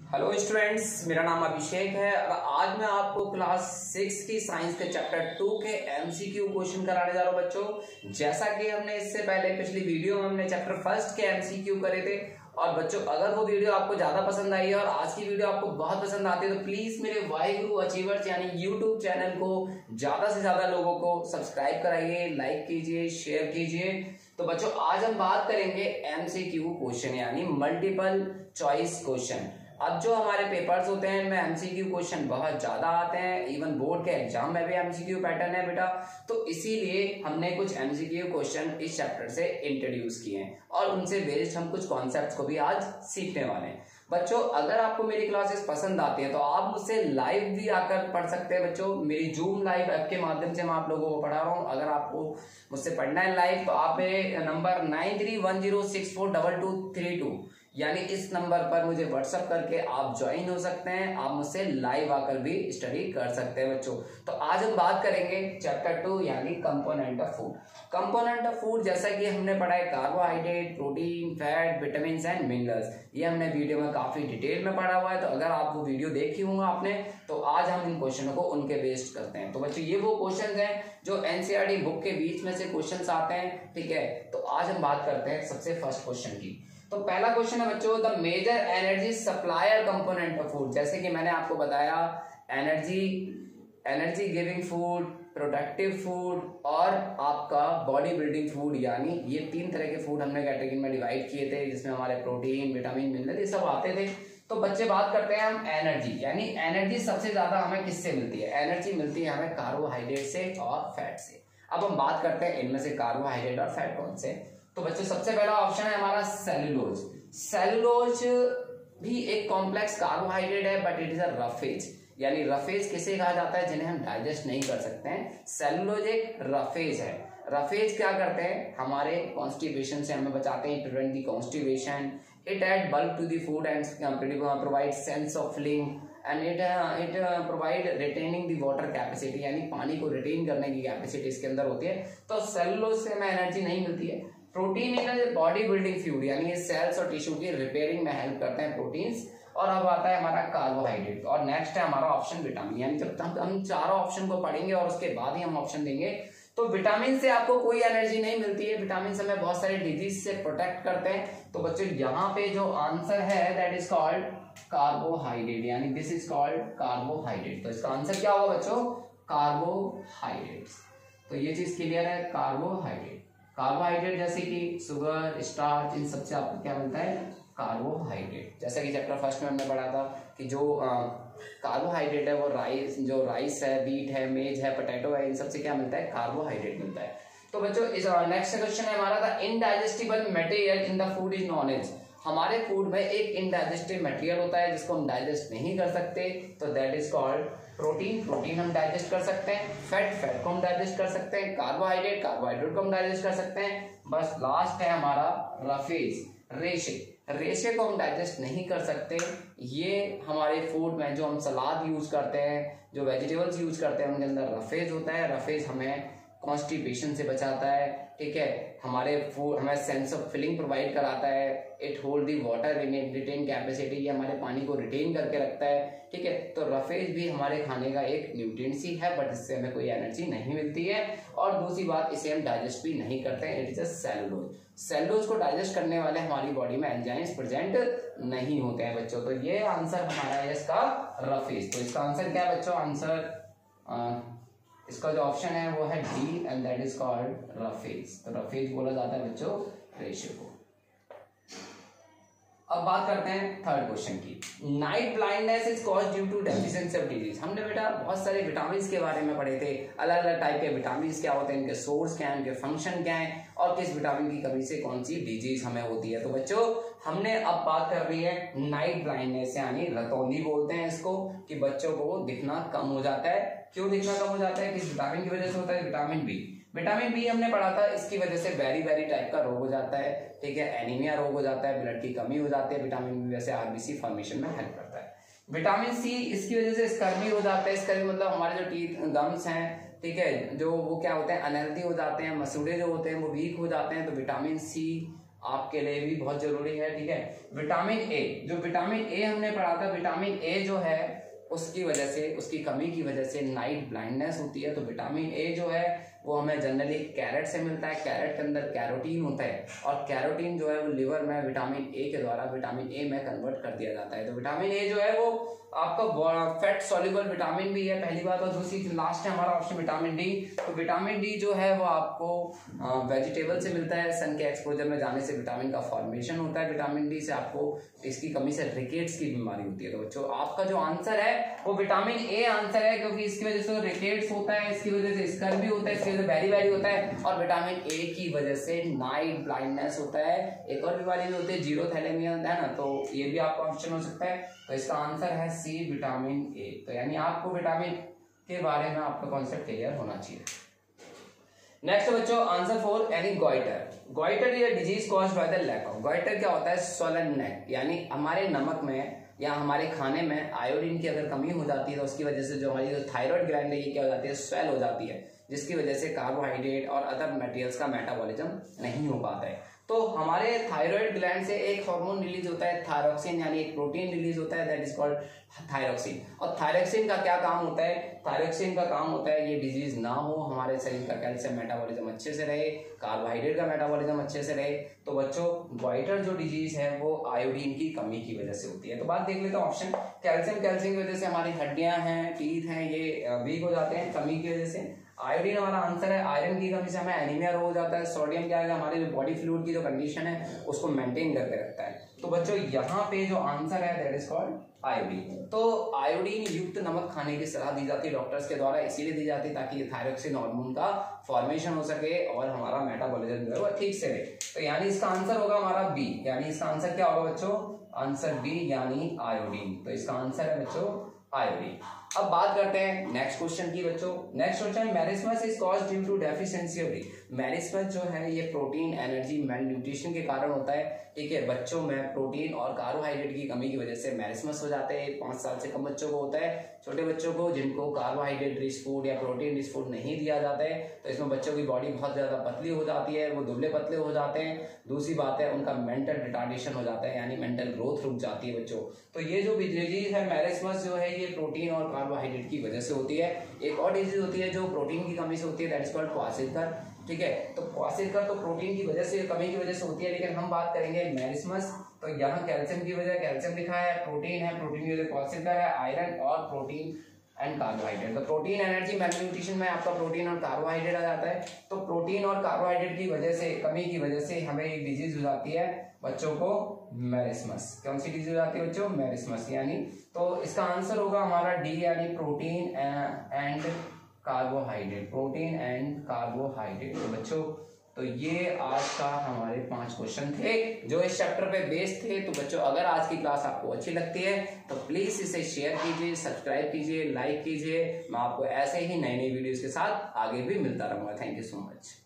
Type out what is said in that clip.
Hello students, मेरा नाम अभिषेक है और आज मैं आपको क्लास 6 की साइंस के चैप्टर 2 के एमसीक्यू क्वेश्चन कराने जा रहा हूँ बच्चों। जैसा कि हमने इससे पहले पिछली वीडियो में हमने चैप्टर 1 के एमसीक्यू करे थे। और बच्चों, अगर वो वीडियो आपको ज्यादा पसंद आई है और आज की वीडियो आपको बहुत पसंद आती है तो प्लीज मेरे वाहिगुरु अचीवर्स यानी यूट्यूब चैनल को ज्यादा से ज्यादा लोगों को सब्सक्राइब कराइए, लाइक कीजिए, शेयर कीजिए। तो बच्चों, आज हम बात करेंगे एमसीक्यू क्वेश्चन यानी मल्टीपल चॉइस क्वेश्चन। अब जो हमारे पेपर्स होते हैं इनमें एमसीक्यू क्वेश्चन बहुत ज्यादा आते हैं, इवन बोर्ड के एग्जाम में भी एमसीक्यू पैटर्न है बेटा। तो इसीलिए हमने कुछ एमसीक्यू क्वेश्चन इस चैप्टर से इंट्रोड्यूस किए हैं और उनसे बेस्ड हम कुछ कॉन्सेप्ट्स को भी आज सीखने वाले हैं। बच्चों, अगर आपको मेरी क्लासेस पसंद आती है तो आप मुझसे लाइव भी आकर पढ़ सकते हैं। बच्चों, मेरी जूम लाइव ऐप के माध्यम से मैं आप लोगों को पढ़ा रहा हूँ। अगर आपको मुझसे पढ़ना है लाइव तो आप मेरे नंबर 9310642232 यानी इस नंबर पर मुझे व्हाट्सएप करके आप ज्वाइन हो सकते हैं। आप मुझसे लाइव आकर भी स्टडी कर सकते हैं बच्चों। तो आज हम बात करेंगे चैप्टर 2 यानी component of food. Component of food जैसा कि हमने पढ़ा है carbohydrate, protein, fat, vitamin and minerals. ये हमने वीडियो में काफी डिटेल में पढ़ा हुआ है। तो अगर आप वो वीडियो देखी होंगे आपने तो आज हम इन क्वेश्चनों को उनके बेस्ड करते हैं। तो बच्चों, ये वो क्वेश्चन हैं जो एनसीईआरटी बुक के बीच में से क्वेश्चन आते हैं, ठीक है। तो आज हम बात करते हैं सबसे फर्स्ट क्वेश्चन की। तो पहला क्वेश्चन है बच्चों, the major energy supplier component of food. जैसे कि मैंने आपको बताया energy giving food, productive food और आपका बॉडी बिल्डिंग फूड, यानी ये 3 तरह के फूड हमने कैटेगरी में डिवाइड किए थे जिसमें हमारे प्रोटीन, विटामिन, मिनरल ये सब आते थे। तो बच्चे बात करते हैं हम एनर्जी, यानी एनर्जी सबसे ज्यादा हमें किससे मिलती है? एनर्जी मिलती है हमें कार्बोहाइड्रेट से और फैट से। अब हम बात करते हैं इनमें से कार्बोहाइड्रेट और फैट कौन से। तो बच्चों, सबसे पहला ऑप्शन है हमारा सेलुलोज। सेलुलोज भी एक कॉम्प्लेक्स कार्बोहाइड्रेट है but it is a roughage, यानी रफेज किसे कहा जाता है? जिन्हें हम डाइजेस्ट नहीं कर सकते हैं। सेलुलोज एक रफेज है। रफेज क्या करते हैं? हमारे कॉन्स्टिपेशन से हमें बचाते हैं, prevent the constipation. It add bulk to the food and provide sense of filling and it provide retaining the water capacity, यानी पानी को रिटेन करने की कैपेसिटी इसके अंदर होती है। तो सेलुलोज से हमें एनर्जी नहीं मिलती है। Protein in body building fluid, यानी ये सेल्स और टिश्यू की रिपेयरिंग में हेल्प करते हैं प्रोटीन्स। और अब आता है हमारा कार्बोहाइड्रेट और नेक्स्ट है हमारा ऑप्शन विटामिन। यानी जब तक हम चारों ऑप्शन को पढ़ेंगे और उसके बाद ही हम ऑप्शन देंगे। तो विटामिन से आपको कोई एनर्जी नहीं मिलती है। विटामिन से हमें बहुत सारे डिजीज से प्रोटेक्ट करते हैं। तो बच्चों, यहाँ पे जो आंसर है दैट इज कॉल्ड कार्बोहाइड्रेट, यानी दिस इज कॉल्ड कार्बोहाइड्रेट। तो इसका आंसर क्या होगा बच्चों? कार्बोहाइड्रेट। तो ये चीज क्लियर है, कार्बोहाइड्रेट। कार्बोहाइड्रेट जैसे कि शुगर, स्टार्च, इन सबसे आपको क्या मिलता है? कार्बोहाइड्रेट। जैसे कि चैप्टर 1 में हमने पढ़ा था कि जो कार्बोहाइड्रेट है वो राइस है, बीट है, मेज है, पोटैटो है, इन सबसे क्या मिलता है? कार्बोहाइड्रेट मिलता है। तो बच्चों, इस नेक्स्ट क्वेश्चन है हमारा, the indigestible material in the food is known as. हमारे फूड में एक इनडाइजेस्टिव मटेरियल होता है जिसको हम डाइजेस्ट नहीं कर सकते, तो that is called protein. Protein हम डाइजेस्ट कर सकते हैं। फैट को हम डाइजेस्ट कर सकते हैं। कार्बोहाइड्रेट को हम डाइजेस्ट कर सकते हैं। बस लास्ट है हमारा रफेज, रेशे को हम डाइजेस्ट नहीं कर सकते। ये हमारे फूड में जो हम सलाद यूज करते हैं, जो वेजिटेबल्स यूज करते हैं, उनके अंदर रफेज होता है। रफेज हमें कॉन्स्टिपेशन से बचाता है, ठीक है। हमारे फूड हमें सेंस ऑफ फिलिंग प्रोवाइड कराता है। It hold the water in it retain capacity, ये हमारे पानी को रिटेन करके रखता है, ठीक है। तो रफेज भी हमारे खाने का एक न्यूट्रिएंट्स ही है बट इससे हमें कोई एनर्जी नहीं मिलती है। और दूसरी बात, इसे हम डाइजेस्ट भी नहीं करते हैं। It is a cellulose. Cellulose को डाइजेस्ट करने वाले हमारी बॉडी में एंजाइम्स प्रेजेंट नहीं होते हैं बच्चों। तो ये आंसर हमारा है इसका रफेज। तो इसका आंसर क्या है बच्चों? आंसर इसका जो ऑप्शन है वो है D and that is called roughage. तो रफेज बोला जाता है बच्चों रेशे को। अब बात करते हैं थर्ड क्वेश्चन की। Night blindness is caused due to deficiency of disease. हमने बेटा बहुत सारे विटामिन के बारे में पढ़े थे, अलग अलग टाइप के विटामिन क्या होते हैं, इनके सोर्स क्या है, इनके फंक्शन क्या है और किस विटामिन की कमी से कौन सी डिजीज हमें होती है। तो बच्चों, हमने अब बात कर रही है नाइट ब्लाइंडनेस, यानी रतौंधी बोलते हैं इसको, कि बच्चों को दिखना कम हो जाता है। क्यों दिखना कम हो जाता है? किस विटामिन की वजह से होता है? Vitamin B. विटामिन बी हमने पढ़ा था, इसकी वजह से वेरी टाइप का रोग हो जाता है, ठीक है। एनीमिया रोग हो जाता है, ब्लड की कमी हो जाती है। विटामिन बी वैसे आरबीसी फॉर्मेशन में हेल्प करता है। विटामिन सी, इसकी वजह से स्कर्वी हो जाता है। स्कर्वी मतलब हमारे जो टीथ गम्स हैं, ठीक है, जो वो क्या होते हैं? अनहेल्दी हो जाते हैं। मसूड़े जो होते हैं वो वीक हो जाते हैं। तो विटामिन सी आपके लिए भी बहुत जरूरी है, ठीक है। विटामिन ए, जो विटामिन ए हमने पढ़ा था, विटामिन ए जो है उसकी वजह से, उसकी कमी की वजह से नाइट ब्लाइंडनेस होती है। तो विटामिन ए जो है वो हमें जनरली कैरेट से मिलता है। कैरेट के अंदर कैरोटीन होता है और कैरोटीन जो है वो लिवर में विटामिन ए के द्वारा विटामिन ए में कन्वर्ट कर दिया जाता है। तो विटामिन ए जो है वो आपका फैट सॉल्युबल विटामिन भी है, पहली बात। और दूसरी लास्ट है हमारा ऑप्शन विटामिन डी। तो विटामिन डी जो है वो आपको वेजिटेबल से मिलता है। सन के एक्सपोजर में जाने से विटामिन का फॉर्मेशन होता है। विटामिन डी से आपको इसकी कमी से रिकेट्स की बीमारी होती है। तो बच्चों आपका जो आंसर है वो विटामिन ए आंसर है, क्योंकि इसकी वजह से रिकेट्स होता है, इसकी वजह से स्कर भी होता है, इसकी वजह से बैरी बैरी होता है, और विटामिन ए की वजह से नाइट ब्लाइंडनेस होता है। एक और बीमारी भी होती है जीरोथैलेमिया, है ना, तो ये भी आपका ऑप्शन हो सकता है। तो इसका आंसर है सी विटामिन ए। तो यानी आपको विटामिन के बारे में आपका कॉन्सेप्ट क्लियर होना चाहिए। नेक्स्ट बच्चों आंसर 4 यानी गॉइटर। गॉइटर ये disease caused by the lack of. Goitre क्या होता है? स्वॉलन नेक, यानी हमारे नमक में या हमारे खाने में आयोडीन की अगर कमी हो जाती है तो उसकी वजह से जो हमारी जो थायराइड ग्लैंड है ये क्या हो जाती है? स्वेल हो जाती है, जिसकी वजह से कार्बोहाइड्रेट और अदर मटेरियल्स का मेटाबॉलिज्म नहीं हो पाता है। तो हमारे थायराइड ग्लैंड से एक हार्मोन रिलीज होता है थायरॉक्सिन, यानी एक प्रोटीन रिलीज होता है, दैट इज कॉल्ड थायरॉक्सिन। और थायरॉक्सिन का क्या काम होता है? थायरॉक्सिन का काम होता है ये डिजीज ना हो, हमारे शरीर का कैल्शियम मेटाबॉलिज्म अच्छे से रहे, कार्बोहाइड्रेट का मेटाबॉलिज्म अच्छे से रहे। तो बच्चों गॉइटर जो डिजीज है वो आयोडीन की कमी की वजह से होती है। तो बात देख लेते हैं ऑप्शन। कैल्शियम की वजह से हमारी हड्डियां हैं, टीथ हैं, ये वीक हो जाते हैं कमी की वजह से। आयोडीन हमारा आंसर है। आयरन की कमी से हमें एनीमिया हो जाता है। सोडियम क्या है? हमारे जो बॉडी फ्लूइड की जो कंडीशन है उसको मेंटेन करके रखता है। तो बच्चों यहाँ पे जो आंसर है दैट इज कॉल्ड आयोडीन। तो आयोडीन युक्त नमक खाने की सलाह दी जाती है डॉक्टर्स के द्वारा, इसीलिए दी जाती है ताकि थायरॉक्सिन हार्मोन का फॉर्मेशन हो सके और हमारा मेटाबॉलिज्म जो है वो ठीक से रहे। तो यानी इसका आंसर होगा हमारा बी, यानी इसका आंसर क्या होगा बच्चों? आंसर बी यानी आयोडीन। तो इसका आंसर है बच्चों आयोडीन। अब बात करते हैं नेक्स्ट क्वेश्चन की बच्चों। Next question, marasmus is caused due to deficiency of D. Marasmus जो है ये प्रोटीन एनर्जी मेल न्यूट्रिशन के कारण होता है, ठीक है। बच्चों में प्रोटीन और कार्बोहाइड्रेट की कमी की वजह से मैरिस्मस हो जाते हैं। 5 साल से कम बच्चों को होता है। छोटे बच्चों को जिनको कार्बोहाइड्रेट रिच फूड या प्रोटीन रिच फूड नहीं दिया जाता है तो इसमें बच्चों की बॉडी बहुत ज्यादा पतली हो जाती है, वो दुबले पतले हो जाते हैं। दूसरी बात है उनका मेंटल रिटार्डेशन हो जाता है, यानी मेंटल ग्रोथ रुक जाती है बच्चों। तो ये जो डिजीज है मैरिस्मस जो है ये प्रोटीन और कार्बोहाइड्रेट की वजह से होती है। एक और डिजीज होती है जो प्रोटीन की कमी से होती है, दैट इज कॉल्ड क्वार्सिकर, ठीक है। तो क्वार्सिकर तो प्रोटीन की वजह से, कमी की वजह से होती है, लेकिन हम बात करेंगे मैरिस्मस। तो यहाँ कैल्शियम की वजह कैल्शियम लिखा है, प्रोटीन है, प्रोटीन की वजह क्वार्सिकर है, आयरन और प्रोटीन एंड कार्बोहाइड्रेट। तो प्रोटीन एनर्जी मैलन्यूट्रिशन में आपका प्रोटीन और कार्बोहाइड्रेट आ जाता है। तो प्रोटीन और कार्बोहाइड्रेट की वजह से, कमी की वजह से हमें एक डिजीज हो जाती है बच्चों को मैरिस्मस। कौन सी डिजीज हो जाती है बच्चों? मैरिस्मस। यानी तो इसका आंसर होगा हमारा डी, यानी protein and carbohydrate, protein and carbohydrate. तो बच्चों तो ये आज का हमारे 5 क्वेश्चन थे जो इस चैप्टर पे बेस्ड थे। तो बच्चों अगर आज की क्लास आपको अच्छी लगती है तो प्लीज इसे शेयर कीजिए, सब्सक्राइब कीजिए, लाइक कीजिए। मैं आपको ऐसे ही नई नई वीडियोस के साथ आगे भी मिलता रहूंगा। Thank you so much.